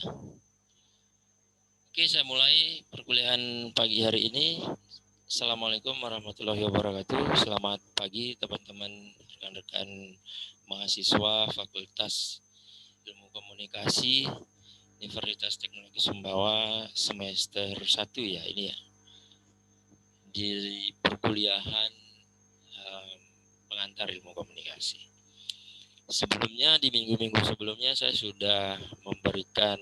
Oke, saya mulai perkuliahan pagi hari ini. Assalamualaikum warahmatullahi wabarakatuh. Selamat pagi teman-teman rekan-rekan mahasiswa Fakultas Ilmu Komunikasi Universitas Teknologi Sumbawa semester 1 ya ini ya. Di perkuliahan pengantar ilmu komunikasi. Sebelumnya di minggu-minggu sebelumnya saya sudah memberikan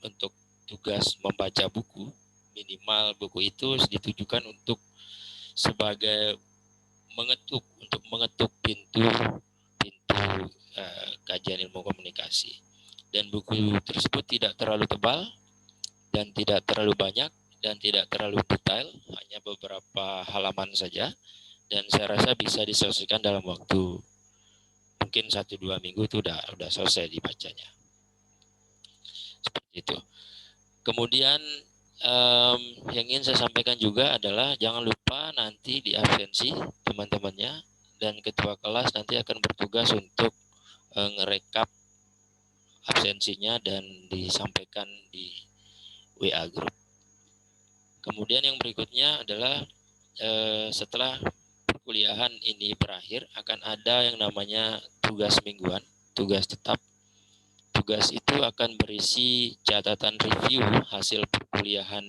untuk tugas membaca buku. Minimal buku itu ditujukan untuk sebagai untuk mengetuk pintu kajian ilmu komunikasi. Dan buku tersebut tidak terlalu tebal dan tidak terlalu banyak dan tidak terlalu detail, hanya beberapa halaman saja. Dan saya rasa bisa diselesaikan dalam waktu mungkin 1-2 minggu itu udah selesai dibacanya. Seperti itu. Kemudian yang ingin saya sampaikan juga adalah jangan lupa nanti di absensi teman-temannya dan ketua kelas nanti akan bertugas untuk ngerekap absensinya dan disampaikan di WA group. Kemudian yang berikutnya adalah setelah perkuliahan ini berakhir akan ada yang namanya tugas mingguan, tugas tetap. Tugas itu akan berisi catatan review hasil perkuliahan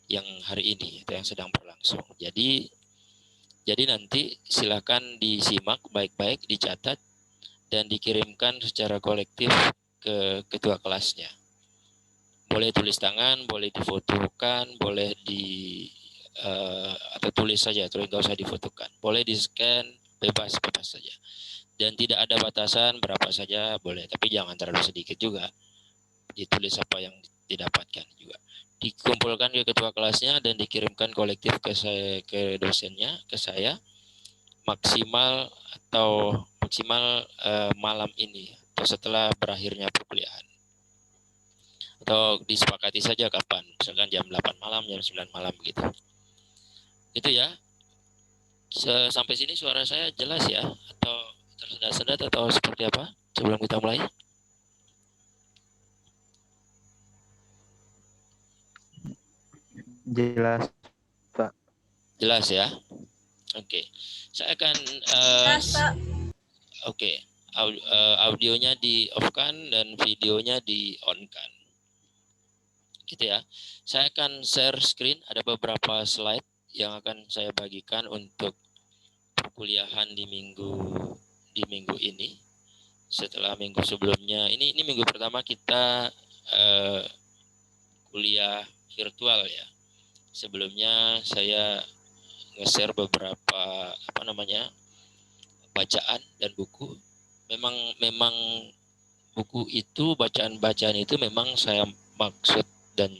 yang hari ini, itu yang sedang berlangsung. Jadi nanti silakan disimak baik-baik, dicatat, dan dikirimkan secara kolektif ke ketua kelasnya. Boleh tulis tangan, boleh difotokan, boleh atau tulis saja, terus nggak usah difotokan. Boleh di-scan, bebas saja. Dan tidak ada batasan berapa saja boleh, tapi jangan terlalu sedikit juga. Ditulis apa yang didapatkan juga. Dikumpulkan ke ketua kelasnya dan dikirimkan kolektif ke dosennya, ke saya, maksimal malam ini atau setelah berakhirnya perkuliahan. Atau disepakati saja kapan, misalkan jam 8 malam, jam 9 malam gitu. Itu ya. Sampai sini suara saya jelas ya? Atau tersendat-sendat atau seperti apa sebelum kita mulai? Jelas, Pak. Jelas ya? Oke. Saya akan Oke. Audionya di off-kan dan videonya di on-kan. Gitu ya. Saya akan share screen, ada beberapa slide yang akan saya bagikan untuk perkuliahan di minggu ini. Setelah minggu sebelumnya, ini minggu pertama kita kuliah virtual ya. Sebelumnya saya nge-share beberapa bacaan dan buku. Memang buku itu, bacaan-bacaan itu memang saya maksud dan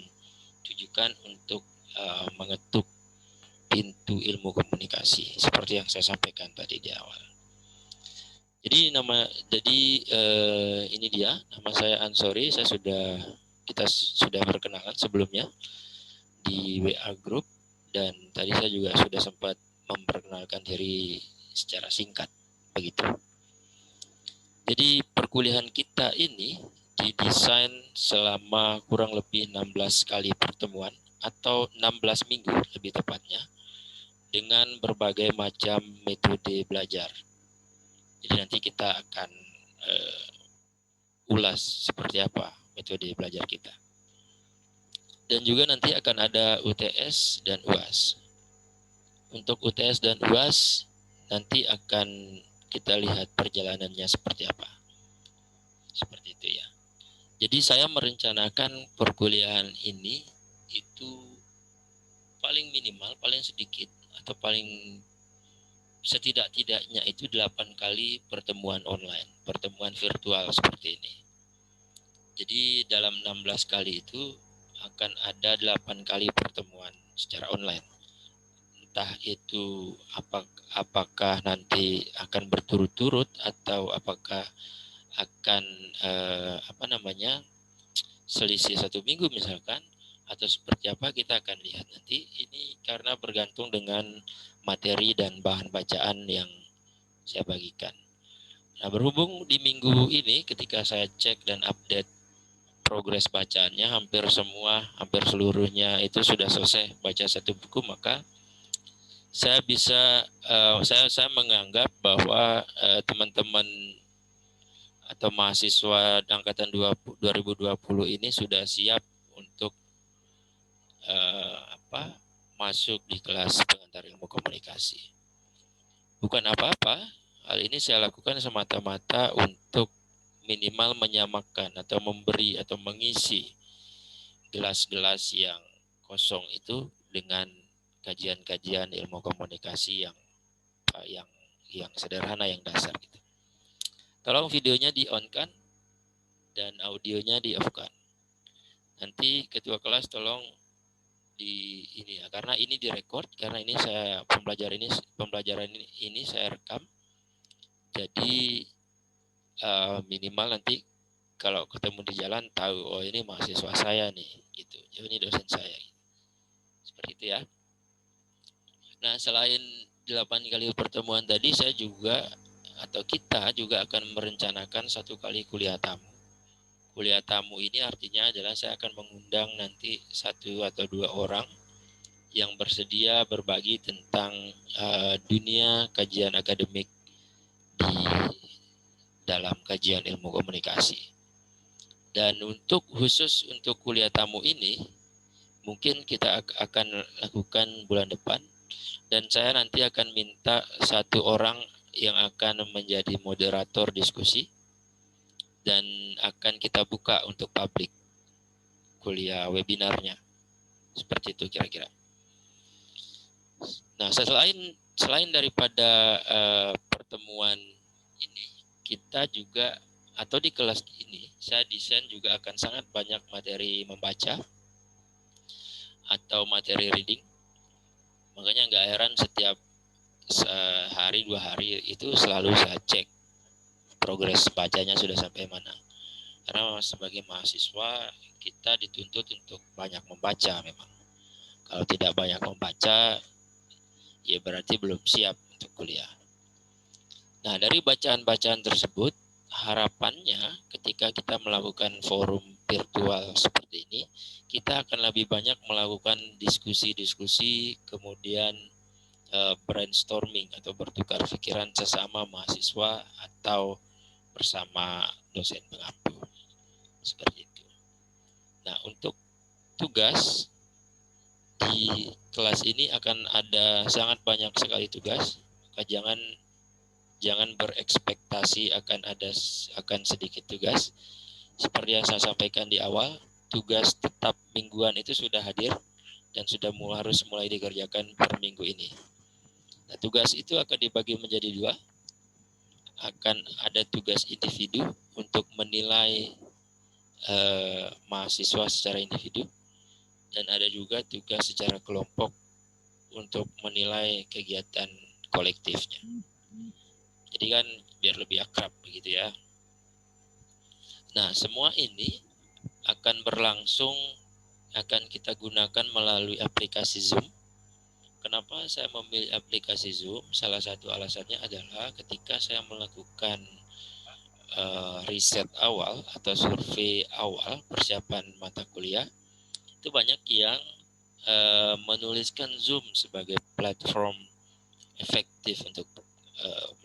tujukan untuk mengetuk pintu ilmu komunikasi seperti yang saya sampaikan tadi di awal. Jadi ini dia, nama saya Ansori. Kita sudah berkenalan sebelumnya di WA group dan tadi saya juga sudah sempat memperkenalkan diri secara singkat begitu. Jadi perkuliahan kita ini didesain selama kurang lebih 16 kali pertemuan atau 16 minggu lebih tepatnya dengan berbagai macam metode belajar. Jadi nanti kita akan ulas seperti apa metode belajar kita. Dan juga nanti akan ada UTS dan UAS. Untuk UTS dan UAS nanti akan kita lihat perjalanannya seperti apa. Seperti itu ya. Jadi saya merencanakan perkuliahan ini itu paling minimal, paling sedikit atau paling setidak-tidaknya itu 8 kali pertemuan online, pertemuan virtual seperti ini. Jadi dalam 16 kali itu akan ada 8 kali pertemuan secara online. Entah itu apakah nanti akan berturut-turut atau apakah akan selisih 1 minggu misalkan, atau seperti apa kita akan lihat nanti. Ini karena bergantung dengan materi dan bahan bacaan yang saya bagikan. Nah, berhubung di minggu ini ketika saya cek dan update progres bacaannya hampir seluruhnya itu sudah selesai baca satu buku, maka saya bisa saya menganggap bahwa teman-teman atau mahasiswa angkatan 2020 ini sudah siap untuk masuk di kelas pengantar ilmu komunikasi. Bukan apa-apa, hal ini saya lakukan semata-mata untuk minimal menyamakan atau memberi atau mengisi gelas-gelas yang kosong itu dengan kajian-kajian ilmu komunikasi yang sederhana, yang dasar gitu. Tolong videonya di-on-kan dan audionya di-off-kan. Nanti ketua kelas tolong ini ya, karena ini direkord, karena ini pembelajaran ini saya rekam. Jadi minimal nanti kalau ketemu di jalan tahu, oh ini mahasiswa saya nih gitu. Ini dosen saya. Seperti itu ya. Nah, selain 8 kali pertemuan tadi, saya juga atau kita juga akan merencanakan 1 kali kuliah tamu. Kuliah tamu ini artinya adalah saya akan mengundang nanti 1 atau 2 orang yang bersedia berbagi tentang dunia kajian akademik di dalam kajian ilmu komunikasi. Dan khusus untuk kuliah tamu ini, mungkin kita akan lakukan bulan depan. Dan saya nanti akan minta 1 orang yang akan menjadi moderator diskusi dan akan kita buka untuk publik kuliah webinarnya. Seperti itu kira-kira. Nah, selain daripada pertemuan ini, kita juga atau di kelas ini saya desain juga akan sangat banyak materi membaca atau materi reading. Makanya nggak heran setiap sehari 2 hari itu selalu saya cek progres bacanya sudah sampai mana. Karena sebagai mahasiswa kita dituntut untuk banyak membaca memang. Kalau tidak banyak membaca, ya berarti belum siap untuk kuliah. Nah, dari bacaan-bacaan tersebut, harapannya ketika kita melakukan forum virtual seperti ini, kita akan lebih banyak melakukan diskusi-diskusi, kemudian brainstorming atau bertukar pikiran sesama mahasiswa atau bersama dosen pengampu. Seperti itu. Nah, untuk tugas di kelas ini akan ada sangat banyak sekali tugas. Maka jangan berekspektasi akan sedikit tugas. Seperti yang saya sampaikan di awal, tugas tetap mingguan itu sudah hadir dan harus mulai dikerjakan per minggu ini. Nah, tugas itu akan dibagi menjadi 2. Akan ada tugas individu untuk menilai mahasiswa secara individu, dan ada juga tugas secara kelompok untuk menilai kegiatan kolektifnya. Jadi kan biar lebih akrab begitu ya. Nah, semua ini akan kita gunakan melalui aplikasi Zoom. Kenapa saya memilih aplikasi Zoom? Salah satu alasannya adalah ketika saya melakukan riset awal atau survei awal persiapan mata kuliah, itu banyak yang menuliskan Zoom sebagai platform efektif untuk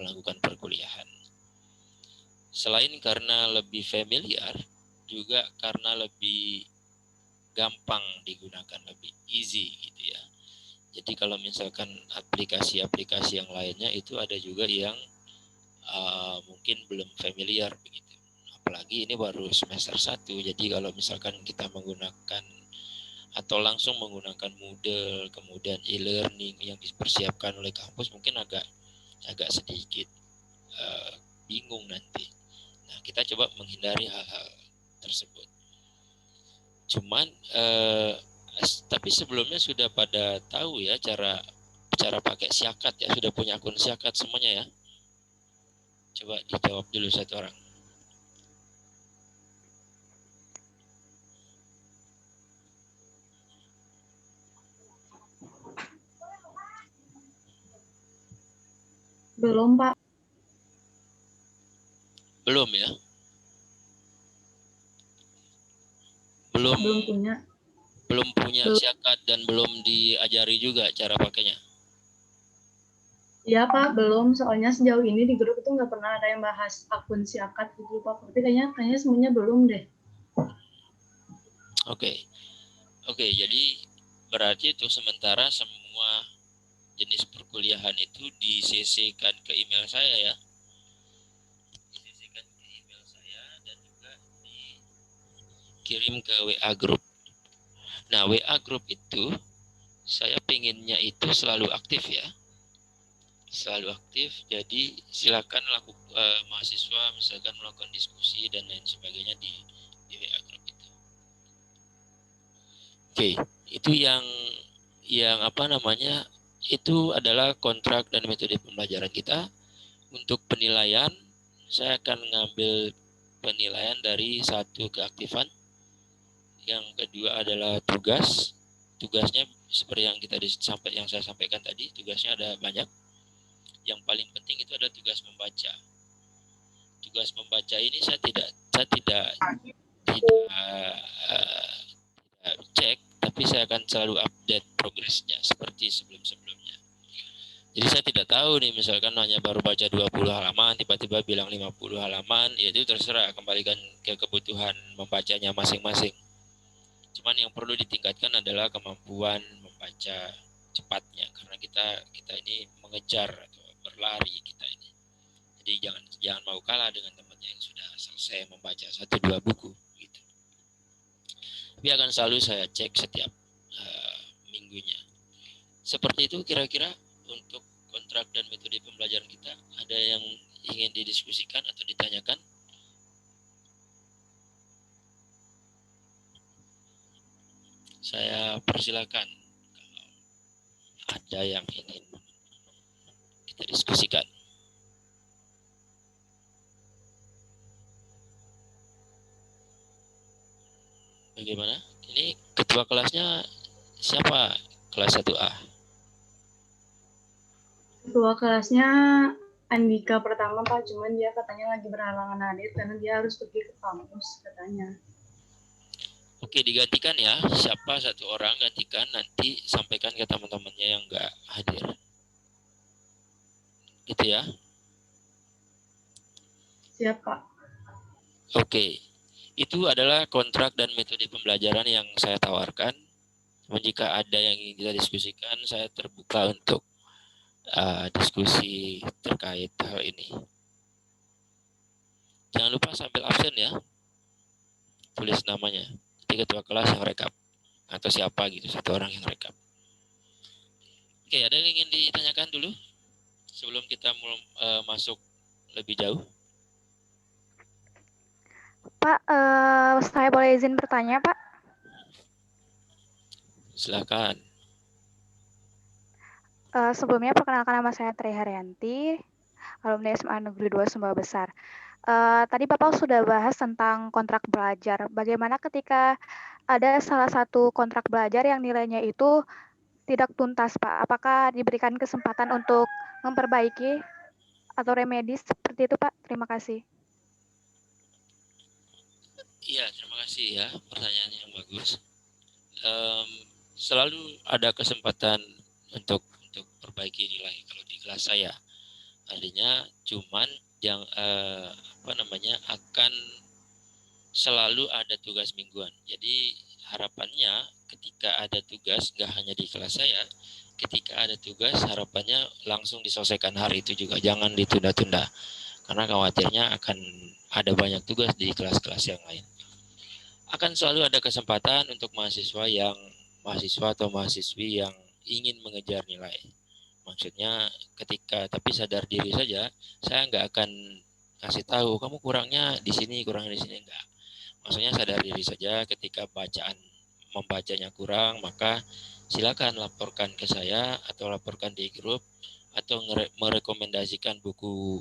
melakukan perkuliahan. Selain karena lebih familiar, juga karena lebih gampang digunakan, lebih easy gitu ya. Jadi kalau misalkan aplikasi-aplikasi yang lainnya itu ada juga yang mungkin belum familiar begitu. Apalagi ini baru semester 1, jadi kalau misalkan kita menggunakan atau langsung menggunakan Moodle, kemudian e-learning yang dipersiapkan oleh kampus, mungkin agak sedikit bingung nanti. Nah, kita coba menghindari hal-hal tersebut. Cuman tapi sebelumnya sudah pada tahu ya cara pakai Syakat ya, sudah punya akun Syakat semuanya ya. Coba dijawab dulu 1 orang. Belum, Pak. Belum ya? belum punya. Belum punya siakat dan belum diajari juga cara pakainya. Iya Pak, belum. Soalnya sejauh ini di grup itu nggak pernah ada yang bahas akun siakat gitu Pak. Tapi kayaknya semuanya belum deh. Oke, jadi berarti untuk sementara semua jenis perkuliahan itu di-CC-kan ke email saya ya. Di-CC-kan ke email saya dan juga dikirim ke WA group. Nah, WA group itu saya pengennya itu selalu aktif ya. Selalu aktif, jadi silakan mahasiswa misalkan melakukan diskusi dan lain sebagainya di WA group itu. Oke, itu yang apa namanya, itu adalah kontrak dan metode pembelajaran kita. Untuk penilaian, saya akan ngambil penilaian dari satu keaktifan, yang kedua adalah tugas. Tugasnya seperti yang saya sampaikan tadi, tugasnya ada banyak. Yang paling penting itu adalah tugas membaca. Tugas membaca ini saya tidak cek, tapi saya akan selalu update progresnya seperti sebelum-sebelumnya. Jadi saya tidak tahu nih, misalkan hanya baru baca 20 halaman, tiba-tiba bilang 50 halaman, ya itu terserah, kembalikan ke kebutuhan membacanya masing-masing. Cuman yang perlu ditingkatkan adalah kemampuan membaca cepatnya, karena kita ini mengejar atau berlari kita ini. Jadi jangan mau kalah dengan temannya yang sudah selesai membaca 1-2 buku gitu. Tapi akan selalu saya cek setiap minggunya. Seperti itu kira-kira untuk kontrak dan metode pembelajaran kita. Ada yang ingin didiskusikan atau ditanyakan? Saya persilakan kalau ada yang ingin kita diskusikan. Bagaimana? Ini ketua kelasnya siapa? Kelas 1A. Ketua kelasnya Andika pertama Pak, cuman dia katanya lagi berhalangan hadir karena dia harus pergi ke kampus katanya. Oke, digantikan ya. Siapa satu orang gantikan, nanti sampaikan ke teman-temannya yang nggak hadir. Gitu ya. Siap Pak. Oke. Itu adalah kontrak dan metode pembelajaran yang saya tawarkan. Jika ada yang ingin kita diskusikan, saya terbuka untuk diskusi terkait hal ini. Jangan lupa sambil absen ya. Tulis namanya. Jadi ketua kelas yang rekap. Atau siapa gitu, satu orang yang rekap. Oke, ada yang ingin ditanyakan dulu? Sebelum kita masuk lebih jauh. Pak, saya boleh izin bertanya, Pak? Silakan. Sebelumnya perkenalkan, nama saya Tri Haryanti, alumni SMA Negeri 2 Sumba Besar. Tadi Bapak sudah bahas tentang kontrak belajar. Bagaimana ketika ada salah satu kontrak belajar yang nilainya itu tidak tuntas, Pak? Apakah diberikan kesempatan untuk memperbaiki atau remedi seperti itu, Pak? Terima kasih. Iya, terima kasih ya, pertanyaan yang bagus. Selalu ada kesempatan untuk perbaiki nilai kalau di kelas saya. Artinya cuman yang akan selalu ada tugas mingguan. Jadi harapannya ketika ada tugas, nggak hanya di kelas saya, ketika ada tugas harapannya langsung diselesaikan hari itu juga, jangan ditunda-tunda. Karena khawatirnya akan ada banyak tugas di kelas-kelas yang lain. Akan selalu ada kesempatan untuk mahasiswa atau mahasiswi yang ingin mengejar nilai. Maksudnya tapi sadar diri saja, saya nggak akan kasih tahu kamu kurangnya di sini enggak. Maksudnya sadar diri saja, ketika membacanya kurang, maka silakan laporkan ke saya atau laporkan di grup atau merekomendasikan buku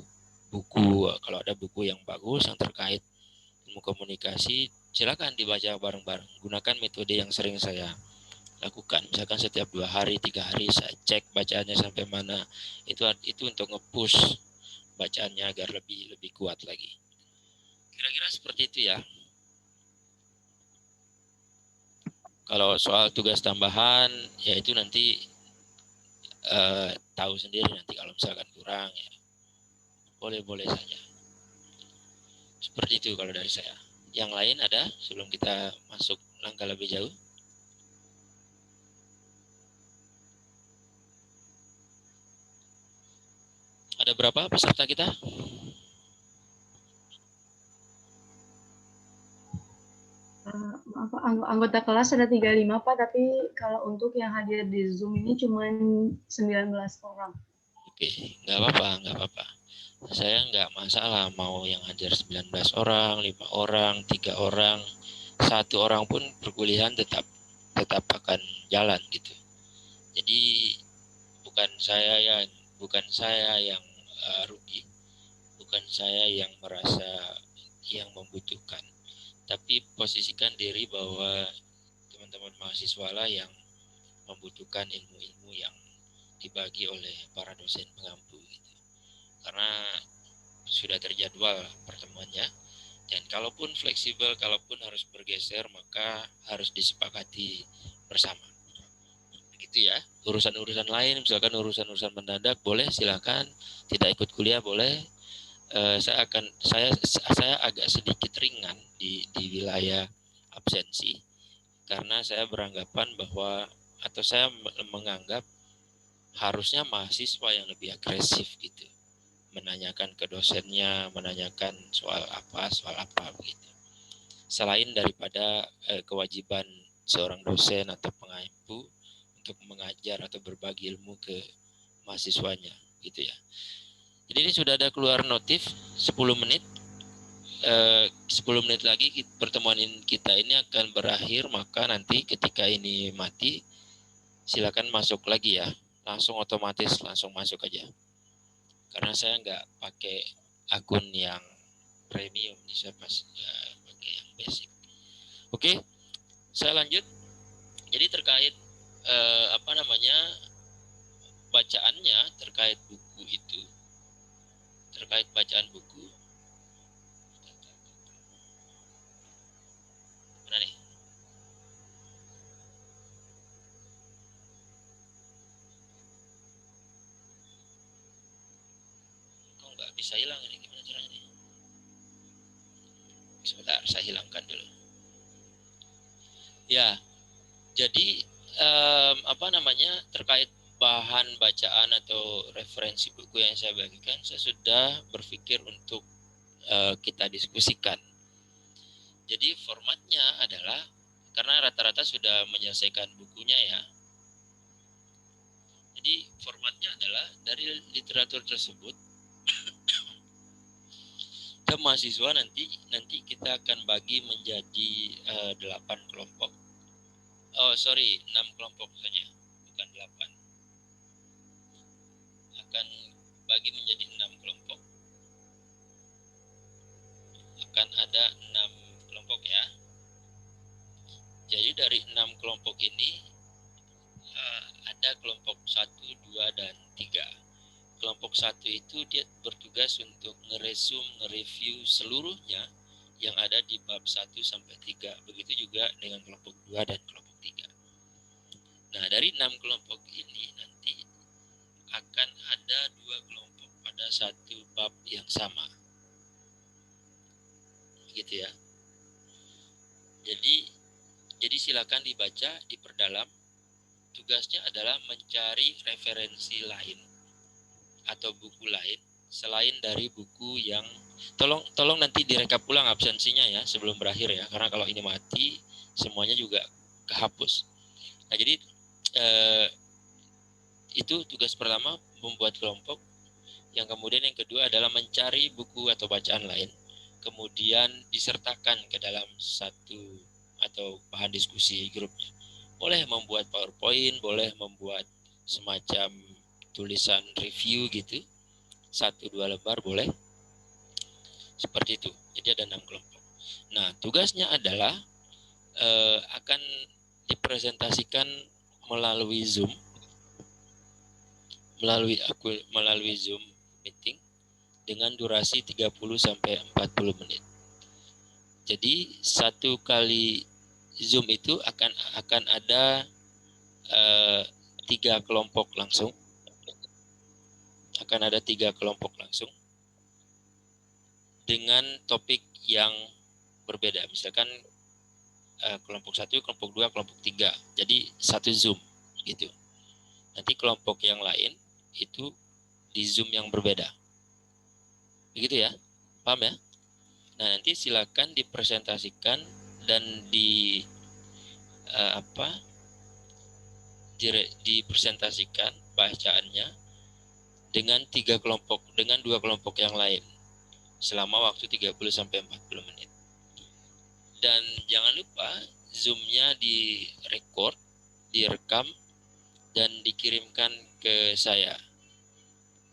kalau ada buku yang bagus yang terkait ilmu komunikasi, silakan dibaca bareng-bareng. Gunakan metode yang sering saya lakukan, misalkan setiap 2 hari 3 hari saya cek bacaannya sampai mana. Itu untuk nge-push bacaannya agar lebih kuat lagi. Kira-kira seperti itu ya. Kalau soal tugas tambahan, ya itu nanti tahu sendiri nanti kalau misalkan kurang, ya boleh-boleh saja. Seperti itu kalau dari saya. Yang lain ada sebelum kita masuk langkah lebih jauh? Ada berapa peserta kita? Maaf, anggota kelas ada 35 Pak, tapi kalau untuk yang hadir di Zoom ini cuma 19 orang. Oke, nggak apa-apa. Saya nggak masalah mau yang hadir 19 orang, 5 orang, 3 orang, 1 orang pun perkuliahan tetap akan jalan gitu. Jadi bukan saya yang rugi, bukan saya yang merasa yang membutuhkan, tapi posisikan diri bahwa teman-teman mahasiswa lah yang membutuhkan ilmu-ilmu yang dibagi oleh para dosen pengampu gitu. Karena sudah terjadwal pertemuannya, dan kalaupun fleksibel, kalaupun harus bergeser, maka harus disepakati bersama. Begitu ya. Urusan-urusan lain, misalkan urusan-urusan mendadak, boleh silakan. Tidak ikut kuliah boleh. Saya agak sedikit ringan di wilayah absensi, karena saya beranggapan bahwa, atau saya menganggap harusnya mahasiswa yang lebih agresif gitu, menanyakan ke dosennya, menanyakan soal apa begitu. Selain daripada kewajiban seorang dosen atau pengampu untuk mengajar atau berbagi ilmu ke mahasiswanya gitu ya. Jadi ini sudah ada keluar notif 10 menit. 10 menit lagi pertemuan kita ini akan berakhir, maka nanti ketika ini mati silakan masuk lagi ya. Langsung otomatis langsung masuk aja. Karena saya nggak pakai akun yang premium, saya pakai yang basic. Oke, saya lanjut. Jadi terkait bacaannya, terkait buku itu, terkait bacaan buku. Mana nih? Kok nggak bisa hilang ini, gimana caranya nih? Sebentar, saya hilangkan dulu. Ya, jadi terkait bahan bacaan atau referensi buku yang saya bagikan, saya sudah berpikir untuk kita diskusikan. Jadi formatnya adalah, karena rata-rata sudah menyelesaikan bukunya ya. Jadi formatnya adalah dari literatur tersebut ke mahasiswa nanti kita akan bagi menjadi 8 kelompok. 6 kelompok saja, bukan 8. Akan bagi menjadi 6 kelompok. Akan ada 6 kelompok ya. Jadi dari 6 kelompok ini ada kelompok 1, 2, dan 3. Kelompok 1 itu dia bertugas untuk nge-review seluruhnya yang ada di bab 1 sampai 3. Begitu juga dengan kelompok 2 dan kelompok 3. Nah, dari 6 kelompok ini nanti akan ada 2 kelompok pada satu bab yang sama. Gitu ya. Jadi silakan dibaca, diperdalam. Tugasnya adalah mencari referensi lain atau buku lain selain dari buku yang tolong nanti direkap ulang absensinya ya sebelum berakhir ya, karena kalau ini mati semuanya juga kehapus. Nah, jadi itu tugas pertama, membuat kelompok. Yang kemudian yang kedua adalah mencari buku atau bacaan lain, kemudian disertakan ke dalam satu atau bahan diskusi grupnya. Boleh membuat PowerPoint, boleh membuat semacam tulisan review gitu, 1-2 lembar boleh. Seperti itu. Jadi ada 6 kelompok. Nah, tugasnya adalah akan dipresentasikan melalui Zoom, melalui Zoom meeting dengan durasi 30 sampai 40 menit. Jadi 1 kali Zoom itu akan ada 3 kelompok langsung. Akan ada 3 kelompok langsung dengan topik yang berbeda. Misalkan kelompok 1, kelompok 2, kelompok 3. Jadi satu Zoom gitu. Nanti kelompok yang lain itu di Zoom yang berbeda. Begitu ya? Paham ya? Nah, nanti silakan dipresentasikan dan dipresentasikan bacaannya dengan 3 kelompok, dengan 2 kelompok yang lain selama waktu 30 sampai 40 menit. Dan jangan lupa Zoom-nya direkam dan dikirimkan ke saya.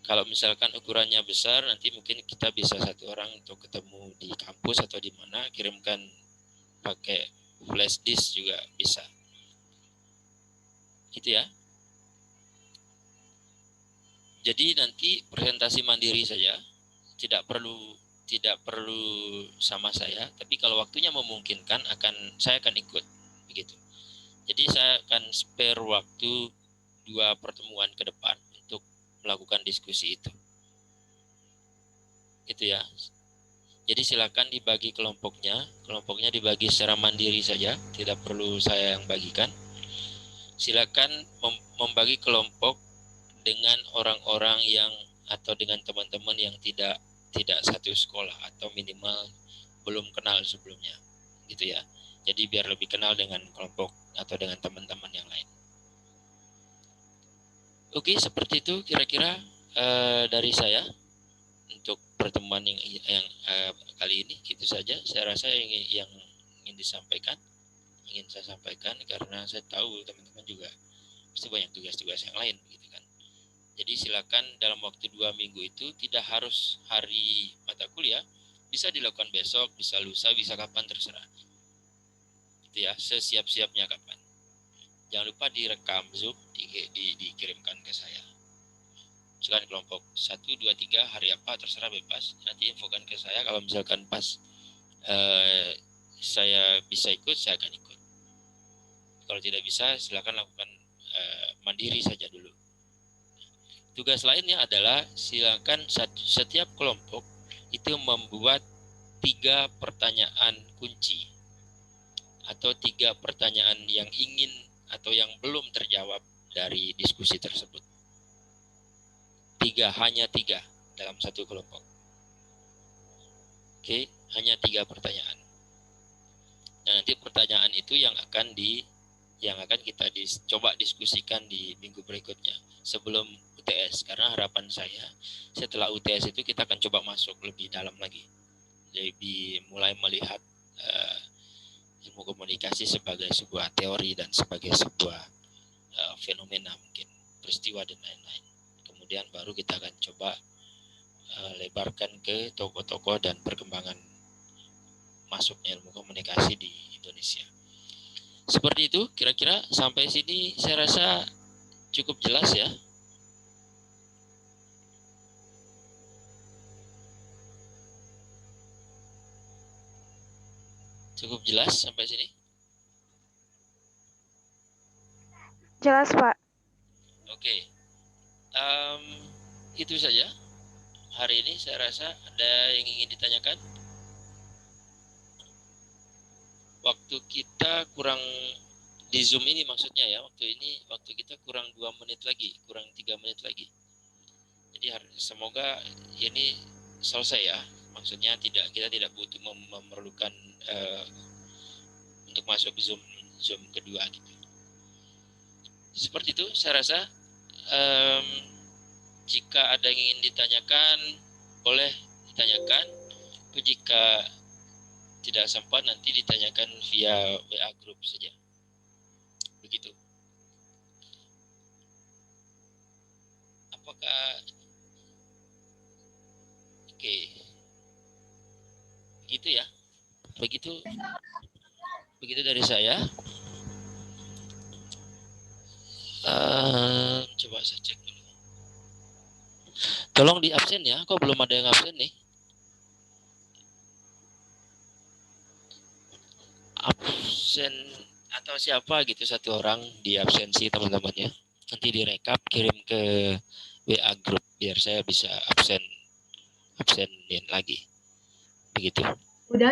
Kalau misalkan ukurannya besar, nanti mungkin kita bisa satu orang untuk ketemu di kampus atau di mana, kirimkan pakai flash disk juga bisa. Gitu ya. Jadi nanti presentasi mandiri saja, tidak perlu sama saya, tapi kalau waktunya memungkinkan saya akan ikut begitu. Jadi saya akan spare waktu 2 pertemuan ke depan untuk melakukan diskusi itu. Itu ya. Jadi silakan dibagi kelompoknya dibagi secara mandiri saja, tidak perlu saya yang bagikan. Silakan membagi kelompok dengan orang-orang yang atau dengan teman-teman yang tidak satu sekolah atau minimal belum kenal sebelumnya, gitu ya. Jadi biar lebih kenal dengan kelompok atau dengan teman-teman yang lain. Oke, seperti itu kira-kira dari saya untuk pertemuan yang kali ini. Itu saja saya rasa yang ingin saya sampaikan karena saya tahu teman-teman juga pasti banyak tugas-tugas yang lain, gitu kan. Jadi silakan dalam waktu 2 minggu itu tidak harus hari mata kuliah, bisa dilakukan besok, bisa lusa, bisa kapan terserah. Itu ya, sesiap-siapnya kapan. Jangan lupa direkam Zoom, dikirimkan ke saya. Silakan kelompok 1, 2, 3 hari apa terserah, bebas. Nanti infokan ke saya, kalau misalkan pas saya bisa ikut, saya akan ikut. Kalau tidak bisa, silakan lakukan mandiri saja dulu. Tugas lainnya adalah silakan setiap kelompok itu membuat 3 pertanyaan kunci atau 3 pertanyaan yang ingin atau yang belum terjawab dari diskusi tersebut. Hanya 3 dalam satu kelompok. Oke, hanya 3 pertanyaan. Dan nanti pertanyaan itu yang akan kita coba diskusikan di minggu berikutnya sebelum UTS, karena harapan saya setelah UTS itu kita akan coba masuk lebih dalam lagi, lebih mulai melihat ilmu komunikasi sebagai sebuah teori dan sebagai sebuah fenomena, mungkin peristiwa dan lain-lain. Kemudian baru kita akan coba lebarkan ke tokoh-tokoh dan perkembangan masuknya ilmu komunikasi di Indonesia. Seperti itu, kira-kira sampai sini saya rasa cukup jelas ya. Cukup jelas sampai sini? Jelas, Pak. Oke. Itu saja. Hari ini saya rasa ada yang ingin ditanyakan. Waktu kita kurang di Zoom ini maksudnya ya, waktu kita kurang 2 menit lagi, kurang 3 menit lagi. Jadi semoga ini selesai ya. Maksudnya kita tidak butuh memerlukan untuk masuk Zoom kedua gitu. Seperti itu saya rasa. Jika ada yang ingin ditanyakan, boleh ditanyakan. Jika tidak sempat, nanti ditanyakan via WA group saja. Begitu. Apakah oke. Begitu ya. Begitu dari saya. Coba saya cek dulu. Tolong di absen ya, kok belum ada yang absen nih? absen atau siapa gitu, satu orang di absensi teman-temannya. Nanti direkap, kirim ke WA grup biar saya bisa absenin lagi. Begitu. Udah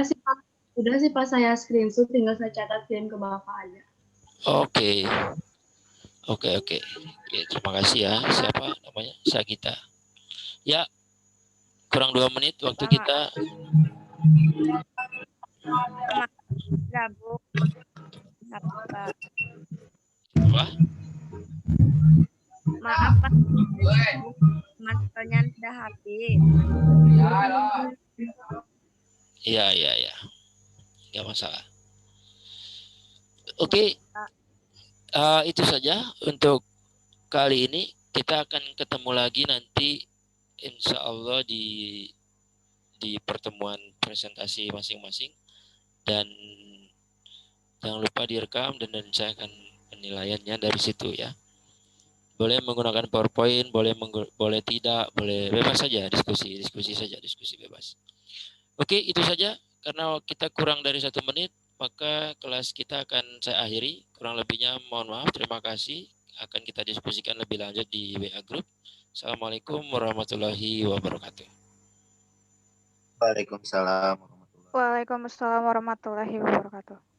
sih Pak saya screenshot, tinggal saya catat kirim ke Bapak aja. Oke. Oke. Terima kasih ya. Siapa namanya? Sagita. Ya, kurang 2 menit waktu kita. Gabung. Apa? Maaf Pak, maskernya sudah habis. Iya. Nggak masalah. Oke. Itu saja untuk kali ini. Kita akan ketemu lagi nanti insya Allah di pertemuan presentasi masing-masing, dan jangan lupa direkam dan saya akan penilaiannya dari situ ya. Boleh menggunakan PowerPoint, boleh tidak, boleh bebas saja, diskusi bebas. Oke, itu saja. Karena kita kurang dari 1 menit, maka kelas kita akan saya akhiri. Kurang lebihnya mohon maaf, terima kasih. Akan kita diskusikan lebih lanjut di WA Group. Assalamualaikum warahmatullahi wabarakatuh. Waalaikumsalam. Waalaikumsalam warahmatullahi wabarakatuh.